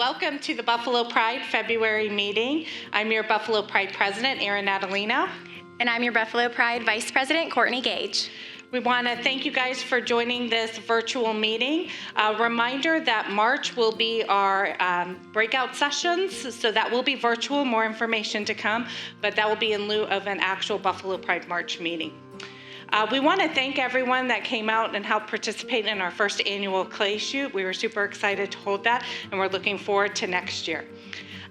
Welcome to the Buffalo Pride February meeting. I'm your Buffalo Pride President, Erin Natalino. And I'm your Buffalo Pride Vice President, Courtney Gage. We want to thank you guys for joining this virtual meeting. A reminder that March will be our breakout sessions, so that will be virtual, more information to come, but that will be in lieu of an actual Buffalo Pride March meeting. We want to thank everyone that came out and helped participate in our first annual clay shoot. We were super excited to hold that, and we're looking forward to next year.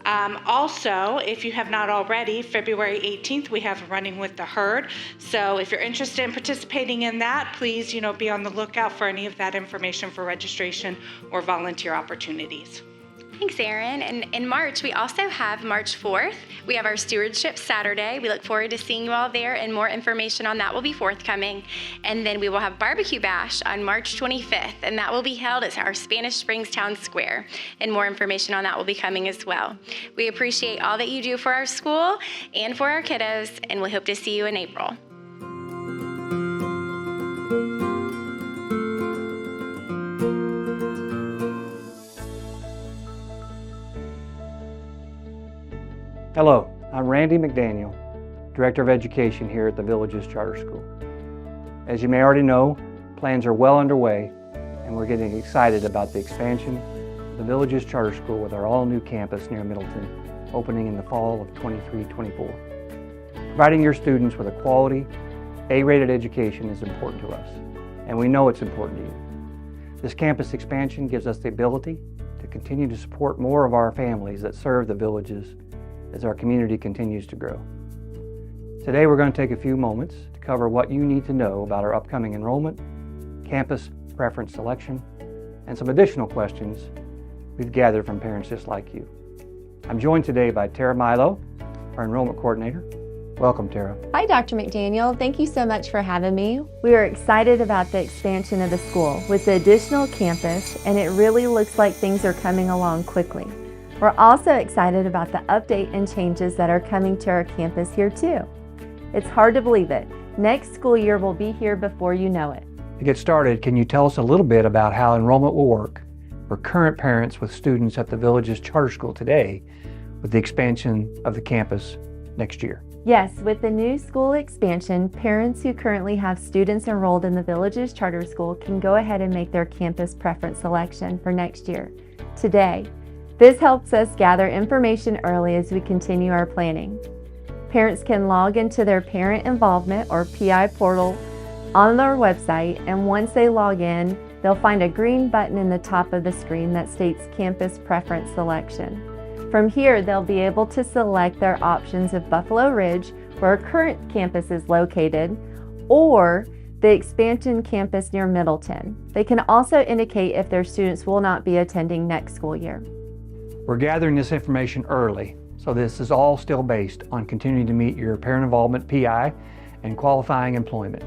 Also, if you have not already, February 18th, we have Running with the Herd. So if you're interested in participating in that, please, be on the lookout for any of that information for registration or volunteer opportunities. Thanks, Erin. And in March, we also have March 4th. We have our Stewardship Saturday. We look forward to seeing you all there, and more information on that will be forthcoming. And then we will have Barbecue Bash on March 25th, and that will be held at our Spanish Springs Town Square. And more information on that will be coming as well. We appreciate all that you do for our school and for our kiddos, and we hope to see you in April. Hello, I'm Randy McDaniel, Director of Education here at the Villages Charter School. As you may already know, plans are well underway, and we're getting excited about the expansion of the Villages Charter School with our all-new campus near Middleton, opening in the fall of 23-24. Providing your students with a quality, A-rated education is important to us, and we know it's important to you. This campus expansion gives us the ability to continue to support more of our families that serve the Villages as our community continues to grow. Today we're going to take a few moments to cover what you need to know about our upcoming enrollment, campus preference selection, and some additional questions we've gathered from parents just like you. I'm joined today by Tara Milo, our enrollment coordinator. Welcome, Tara. Hi, Dr. McDaniel. Thank you so much for having me. We are excited about the expansion of the school with the additional campus, and it really looks like things are coming along quickly. We're also excited about the update and changes that are coming to our campus here too. It's hard to believe it. Next school year will be here before you know it. To get started, can you tell us a little bit about how enrollment will work for current parents with students at the Villages Charter School today with the expansion of the campus next year? Yes, with the new school expansion, parents who currently have students enrolled in the Villages Charter School can go ahead and make their campus preference selection for next year, today. This helps us gather information early as we continue our planning. Parents can log into their Parent Involvement or PI portal on their website, and once they log in, they'll find a green button in the top of the screen that states Campus Preference Selection. From here, they'll be able to select their options of Buffalo Ridge, where our current campus is located, or the expansion campus near Middleton. They can also indicate if their students will not be attending next school year. We're gathering this information early, so this is all still based on continuing to meet your parent involvement PI and qualifying employment.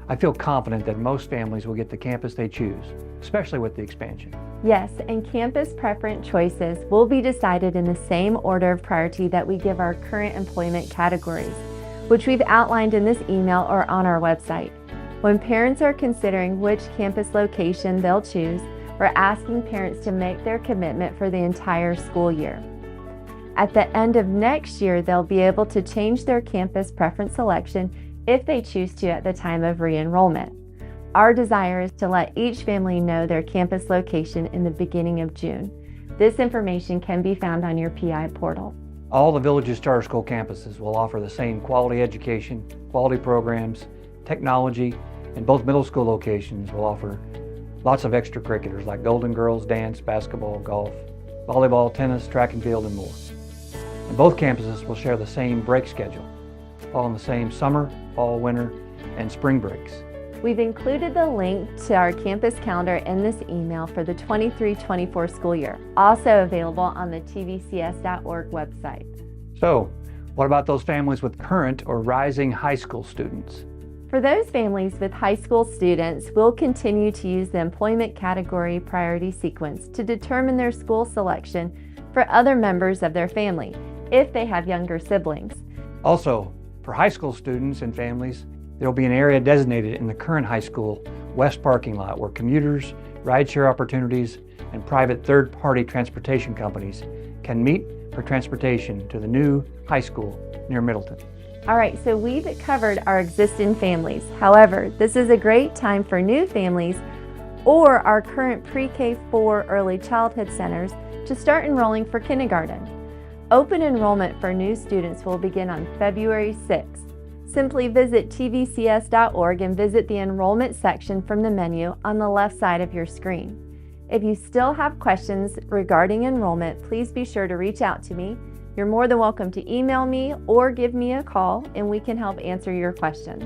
I feel confident that most families will get the campus they choose, especially with the expansion. Yes, and campus preference choices will be decided in the same order of priority that we give our current employment categories, which we've outlined in this email or on our website. When parents are considering which campus location they'll choose, we're asking parents to make their commitment for the entire school year. At the end of next year, they'll be able to change their campus preference selection if they choose to at the time of re-enrollment. Our desire is to let each family know their campus location in the beginning of June. This information can be found on your PI portal. All the Villages Charter School campuses will offer the same quality education, quality programs, technology, and both middle school locations will offer lots of extracurriculars like Golden Girls, dance, basketball, golf, volleyball, tennis, track and field, and more. And both campuses will share the same break schedule, following the same summer, fall, winter, and spring breaks. We've included the link to our campus calendar in this email for the 23-24 school year, also available on the tvcs.org website. So, what about those families with current or rising high school students? For those families with high school students, we'll continue to use the employment category priority sequence to determine their school selection for other members of their family, if they have younger siblings. Also, for high school students and families, There will be an area designated in the current high school west parking lot where commuters, rideshare opportunities, and private third-party transportation companies can meet for transportation to the new high school near Middleton. All right, so we've covered our existing families. However, this is a great time for new families or our current pre-K-4 early childhood centers to start enrolling for kindergarten. Open enrollment for new students will begin on February 6th. Simply visit tvcs.org and visit the enrollment section from the menu on the left side of your screen. If you still have questions regarding enrollment, please be sure to reach out to me. You're more than welcome to email me or give me a call and we can help answer your questions.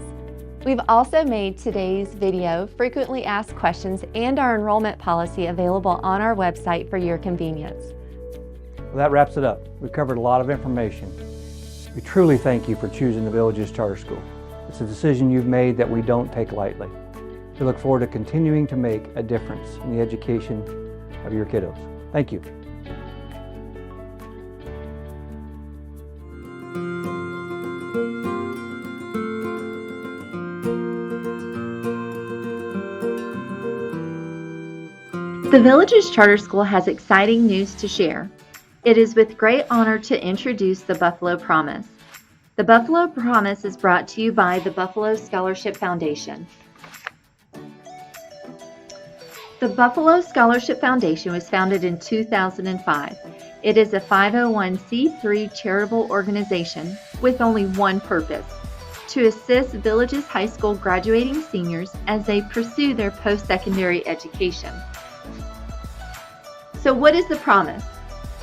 We've also made today's video frequently asked questions and our enrollment policy available on our website for your convenience. Well, that wraps it up. We've covered a lot of information. We truly thank you for choosing the Villages Charter School. It's a decision you've made that we don't take lightly. We look forward to continuing to make a difference in the education of your kiddos. Thank you. The Villages Charter School has exciting news to share. It is with great honor to introduce the Buffalo Promise. The Buffalo Promise is brought to you by the Buffalo Scholarship Foundation. The Buffalo Scholarship Foundation was founded in 2005. It is a 501c3 charitable organization with only one purpose: to assist Villages High School graduating seniors as they pursue their post-secondary education. So what is the Promise?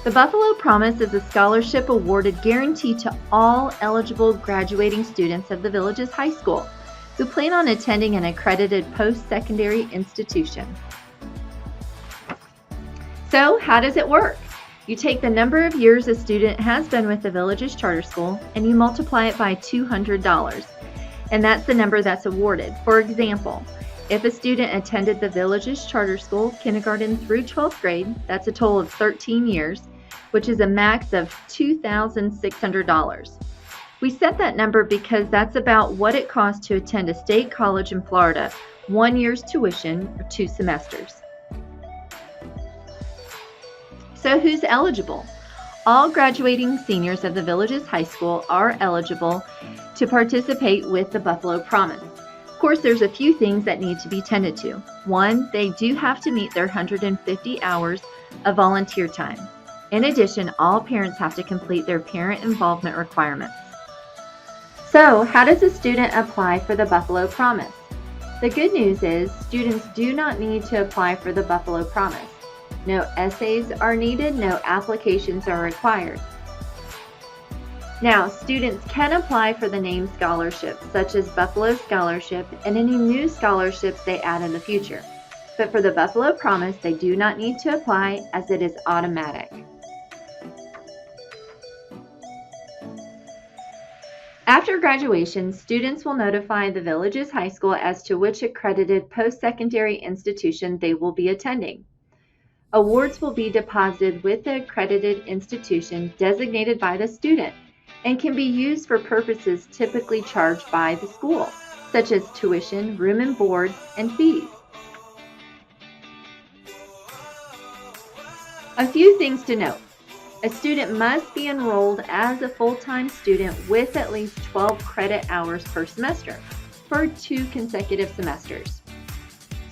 The Buffalo Promise is a scholarship awarded guaranteed to all eligible graduating students of the Villages High School who plan on attending an accredited post-secondary institution. So how does it work? You take the number of years a student has been with the Villages Charter School and you multiply it by $200, and that's the number that's awarded. For example, if a student attended the Villages Charter School kindergarten through 12th grade, that's a total of 13 years, which is a max of $2,600. We set that number because that's about what it costs to attend a state college in Florida, 1 year's tuition or 2 semesters. So who's eligible? All graduating seniors of the Villages High School are eligible to participate with the Buffalo Promise. Of course, there's a few things that need to be tended to. One, they do have to meet their 150 hours of volunteer time. In addition, all parents have to complete their parent involvement requirements. So, how does a student apply for the Buffalo Promise? The good news is students do not need to apply for the Buffalo Promise. No essays are needed, no applications are required. Now, students can apply for the named scholarships, such as Buffalo Scholarship and any new scholarships they add in the future. But for the Buffalo Promise, they do not need to apply as it is automatic. After graduation, students will notify the Villages High School as to which accredited post-secondary institution they will be attending. Awards will be deposited with the accredited institution designated by the student and can be used for purposes typically charged by the school, such as tuition, room and board, and fees. A few things to note. A student must be enrolled as a full-time student with at least 12 credit hours per semester for 2 consecutive semesters.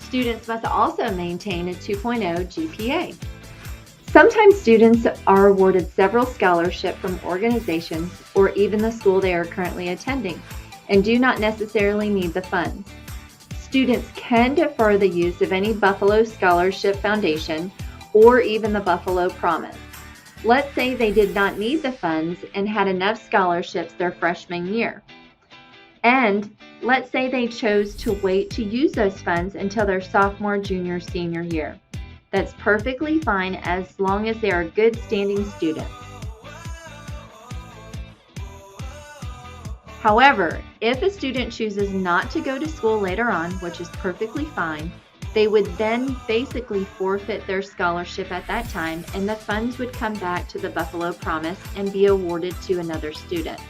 Students must also maintain a 2.0 GPA. Sometimes students are awarded several scholarships from organizations or even the school they are currently attending and do not necessarily need the funds. Students can defer the use of any Buffalo Scholarship Foundation or even the Buffalo Promise. Let's say they did not need the funds and had enough scholarships their freshman year. And let's say they chose to wait to use those funds until their sophomore, junior, senior year. That's perfectly fine as long as they are good standing students. However, if a student chooses not to go to school later on, which is perfectly fine, they would then basically forfeit their scholarship at that time, and the funds would come back to the Buffalo Promise and be awarded to another student.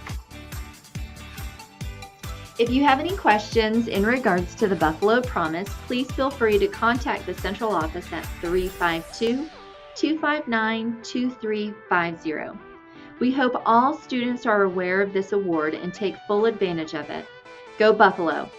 If you have any questions in regards to the Buffalo Promise, please feel free to contact the central office at 352-259-2350. We hope all students are aware of this award and take full advantage of it. Go Buffalo!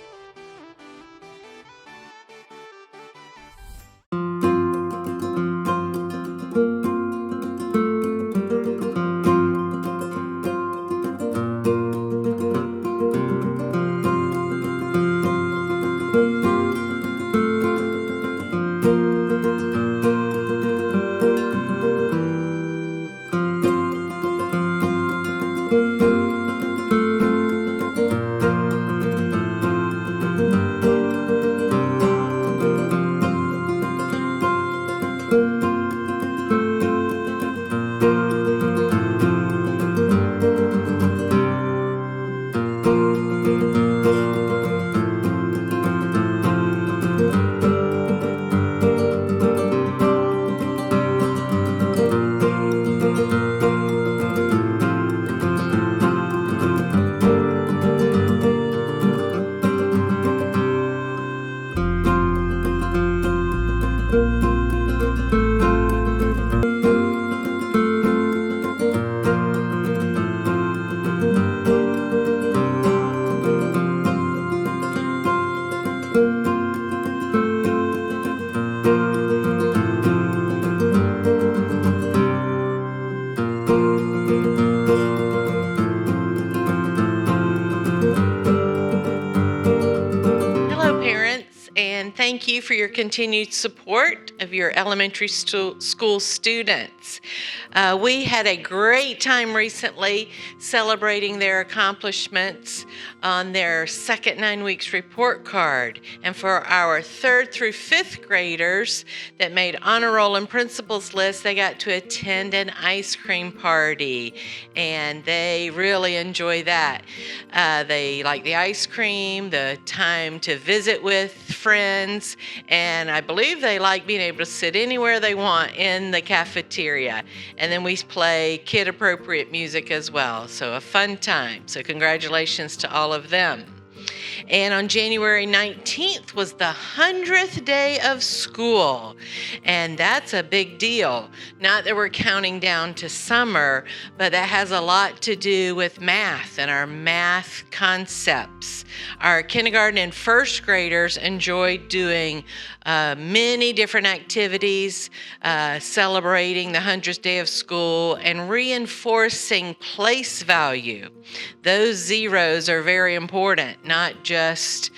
Thank you for your continued support of your elementary school students. We had a great time recently celebrating their accomplishments on their second 9 weeks report card. And for our 3rd through 5th graders that made honor roll and principals list, they got to attend an ice cream party, and they really enjoy that. They like the ice cream, the time to visit with friends, and I believe they like being able to sit anywhere they want in the cafeteria. And then we play kid-appropriate music as well, so a fun time. So congratulations to all of them. And on January 19th was the 100th day of school, and that's a big deal. Not that we're counting down to summer, but that has a lot to do with math and our math concepts. Our kindergarten and first graders enjoyed doing many different activities, celebrating the 100th day of school and reinforcing place value. Those zeros are very important, not just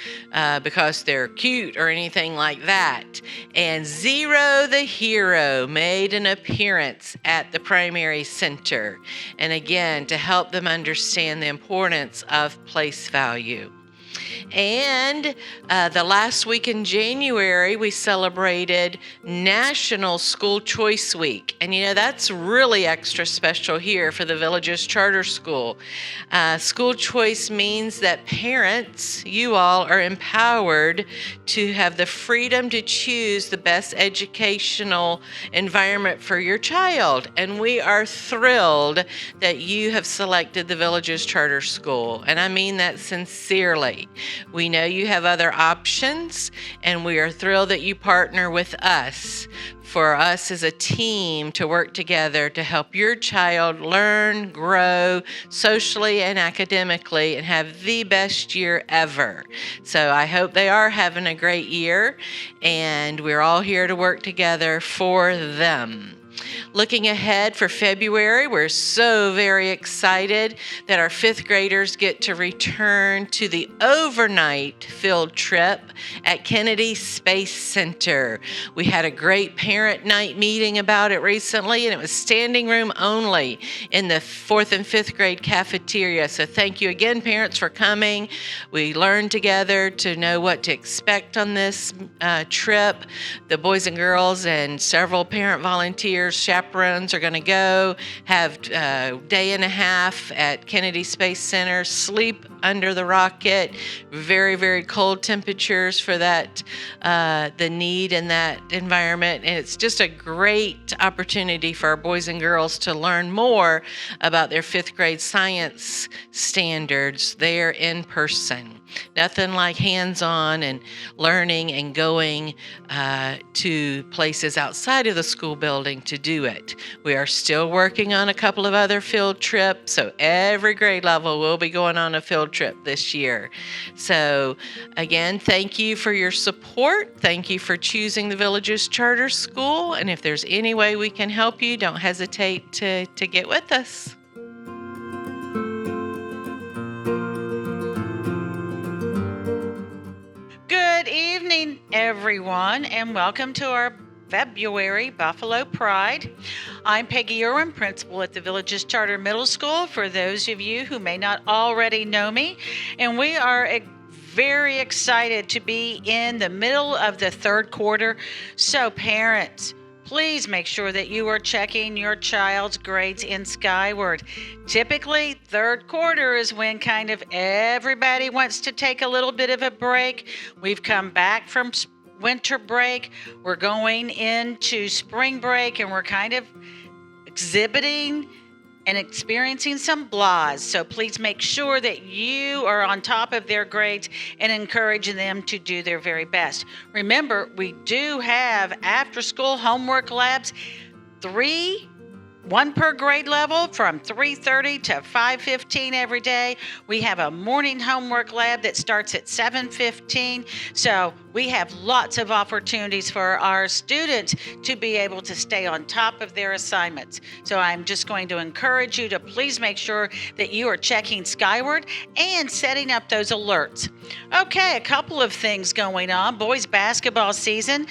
because they're cute or anything like that. And Zero the Hero made an appearance at the primary center, and again, to help them understand the importance of place value. And the last week in January, we celebrated National School Choice Week. And you know, that's really extra special here for the Villages Charter School. School choice means that parents, you all, are empowered to have the freedom to choose the best educational environment for your child. And we are thrilled that you have selected the Villages Charter School. And I mean that sincerely. We know you have other options, and we are thrilled that you partner with us, for us as a team to work together to help your child learn, grow socially and academically, and have the best year ever. So I hope they are having a great year, and we're all here to work together for them. Looking ahead for February, we're so very excited that our 5th graders get to return to the overnight field trip at Kennedy Space Center. We had a great parent night meeting about it recently, and it was standing room only in the 4th and 5th grade cafeteria. So thank you again, parents, for coming. We learned together to know what to expect on this trip. The boys and girls and several parent volunteers, chaperones, are going to go have a day and a half at Kennedy Space Center, sleep under the rocket, very, very cold temperatures for that, the need in that environment. And it's just a great opportunity for our boys and girls to learn more about their 5th grade science standards there in person. Nothing like hands-on and learning and going to places outside of the school building to do it. We are still working on a couple of other field trips, so every grade level will be going on a field trip this year. So again, thank you for your support. Thank you for choosing the Villages Charter School. And if there's any way we can help you, don't hesitate to get with us. Good evening, everyone, and welcome to our February Buffalo Pride. I'm Peggy Irwin, principal at the Villages Charter Middle School, for those of you who may not already know me. And we are very excited to be in the middle of the 3rd quarter. So parents, please make sure that you are checking your child's grades in Skyward. Typically, 3rd quarter is when kind of everybody wants to take a little bit of a break. We've come back from winter break. We're going into spring break, and we're kind of exhibiting and experiencing some blahs. So please make sure that you are on top of their grades and encouraging them to do their very best. Remember, we do have after-school homework labs, 1 per grade level from 3:30 to 5:15 every day. We have a morning homework lab that starts at 7:15. So we have lots of opportunities for our students to be able to stay on top of their assignments. So I'm just going to encourage you to please make sure that you are checking Skyward and setting up those alerts. Okay, a couple of things going on. Boys basketball season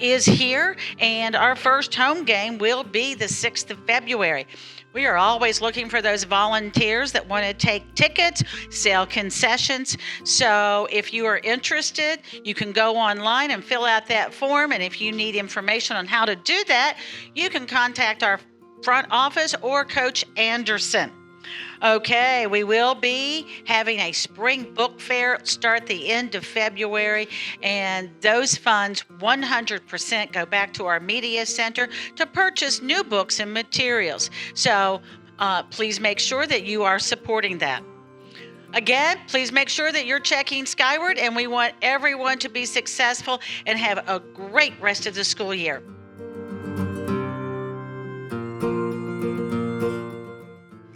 is here, and our first home game will be the 6th of February. We are always looking for those volunteers that want to take tickets, sell concessions. So if you are interested, you can go online and fill out that form. And if you need information on how to do that, you can contact our front office or Coach Anderson. Okay, we will be having a spring book fair start the end of February, and those funds 100% go back to our media center to purchase new books and materials. So please make sure that you are supporting that. Again, please make sure that you're checking Skyward, and we want everyone to be successful and have a great rest of the school year.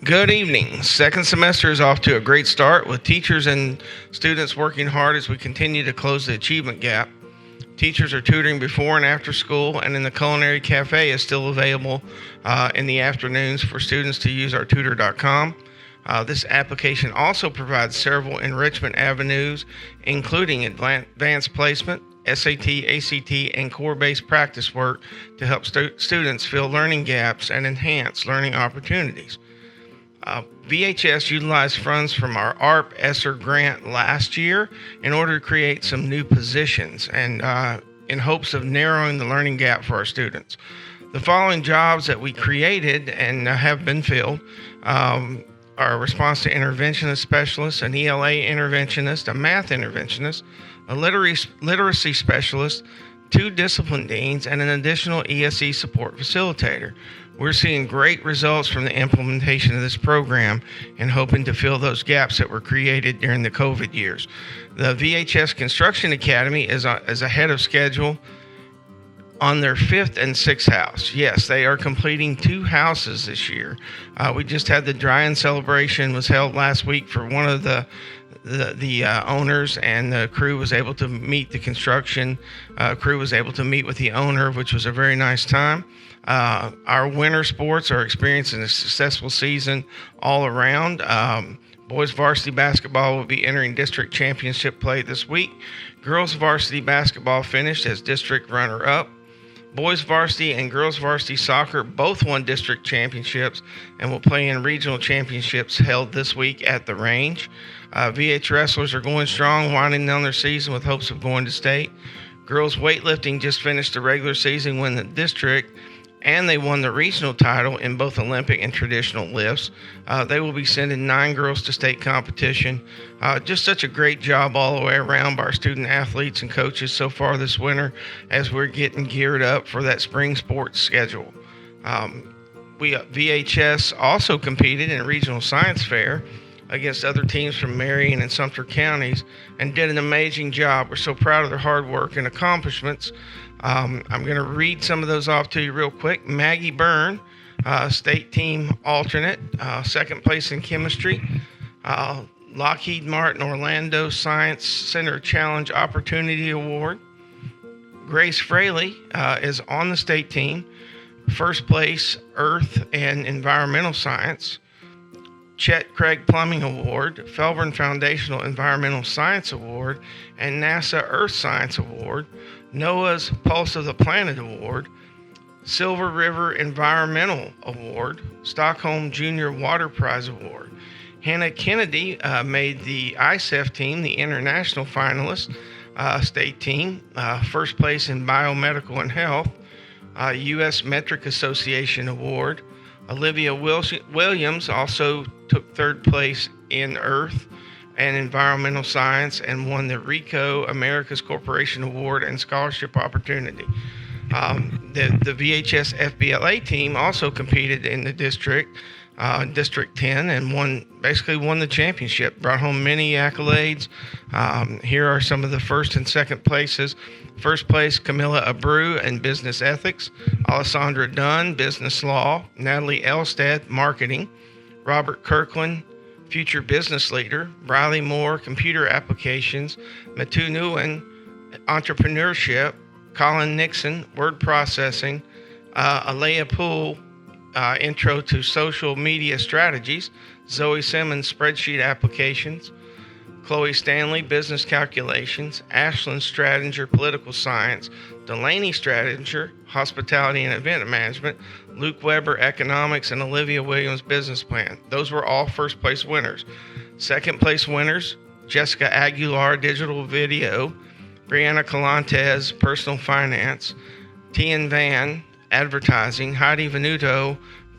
Good evening. Second semester is off to a great start with teachers and students working hard as we continue to close the achievement gap. Teachers are tutoring before and after school, and in the Culinary Cafe is still available in the afternoons for students to use our tutor.com. This application also provides several enrichment avenues, including advanced placement, SAT, ACT, and core-based practice work to help students fill learning gaps and enhance learning opportunities. VHS utilized funds from our ARP ESSER grant last year in order to create some new positions and in hopes of narrowing the learning gap for our students. The following jobs that we created and have been filled are a response to interventionist specialist, an ELA interventionist, a math interventionist, a literacy specialist, 2 discipline deans, and an additional ESE support facilitator. We're seeing great results from the implementation of this program and hoping to fill those gaps that were created during the COVID years. The VHS Construction Academy is ahead of schedule on their 5th and 6th house. Yes, they are completing 2 houses this year. We just had the dry-in celebration was held last week for one of the owners, and the crew was able to meet the construction. Crew was able to meet with the owner, which was a very nice time. Our winter sports are experiencing a successful season all around. Boys varsity basketball will be entering district championship play this week. Girls varsity basketball finished as district runner-up. Boys varsity and girls varsity soccer both won district championships and will play in regional championships held this week at the range. VH wrestlers are going strong, winding down their season with hopes of going to state. Girls weightlifting just finished the regular season win the district, and they won the regional title in both Olympic and traditional lifts. They will be sending 9 girls to state competition. Just such a great job all the way around by our student athletes and coaches so far this winter as we're getting geared up for that spring sports schedule. VHS also competed in a regional science fair against other teams from Marion and Sumter counties and did an amazing job. We're so proud of their hard work and accomplishments. I'm going to read some of those off to you real quick. Maggie Byrne, state team alternate, second place in chemistry. Lockheed Martin Orlando Science Center Challenge Opportunity Award. Grace Fraley is on the state team, first place Earth and Environmental Science. Chet Craig Plumbing Award, Felburn Foundational Environmental Science Award, and NASA Earth Science Award. NOAA's Pulse of the Planet Award, Silver River Environmental Award, Stockholm Junior Water Prize Award. Hannah Kennedy made the ISEF team, the international finalist state team, first place in biomedical and health, U.S. Metric Association Award. Olivia Williams also took third place in Earth and Environmental Science and won the RICO America's Corporation Award and Scholarship Opportunity. The VHS FBLA team also competed in the district, District 10, and basically won the championship, brought home many accolades. Here are some of the first and second places. First place, Camilla Abreu in Business Ethics, Alessandra Dunn, Business Law, Natalie Elstad, Marketing, Robert Kirkland, Future Business Leader, Briley Moore, Computer Applications, Matu Nguyen, Entrepreneurship, Colin Nixon, Word Processing, Alea Poole, Intro to Social Media Strategies, Zoe Simmons, Spreadsheet Applications, Chloe Stanley, Business Calculations, Ashlyn Stradinger, Political Science, Delaney Stradinger, Hospitality and Event Management, Luke Weber, Economics, and Olivia Williams, Business Plan. Those were all first place winners. Second place winners, Jessica Aguilar, Digital Video, Brianna Calantes, Personal Finance, Tian Van, Advertising, Heidi Venuto,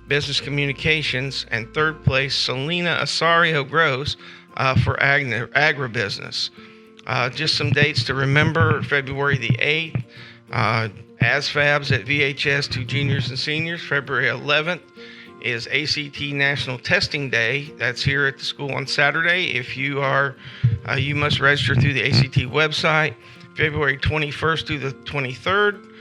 Business Communications, and third place, Selena Asario Gross, for agribusiness. Just some dates to remember: February the 8th, ASFABs at VHS to juniors and seniors. February 11th is ACT National Testing Day. That's here at the school on Saturday. If you are, you must register through the ACT website. February 21st through the 23rd,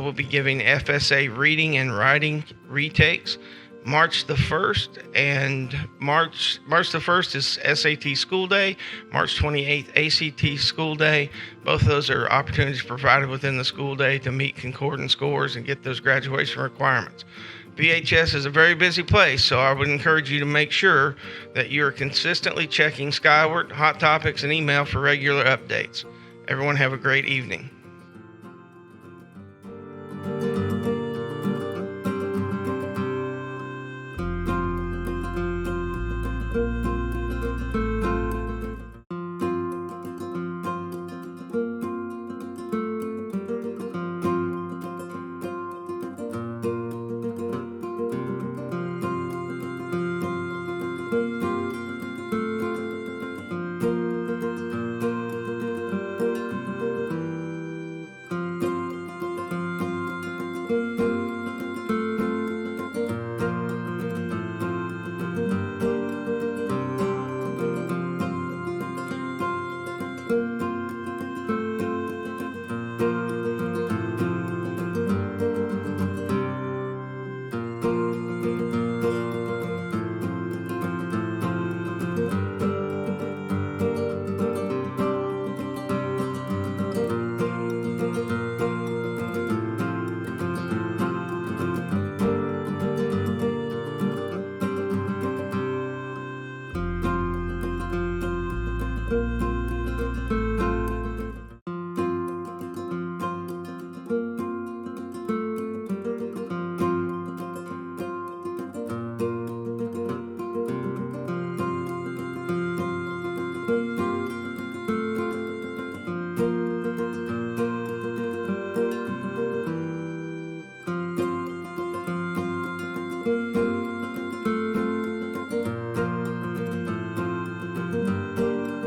we'll be giving FSA reading and writing retakes. March the 1st and March the 1st is SAT School Day. March 28th, ACT School Day. Both of those are opportunities provided within the school day to meet concordant scores and get those graduation requirements. VHS is a very busy place, so I would encourage you to make sure that you're consistently checking Skyward, Hot Topics, and email for regular updates. Everyone have a great evening.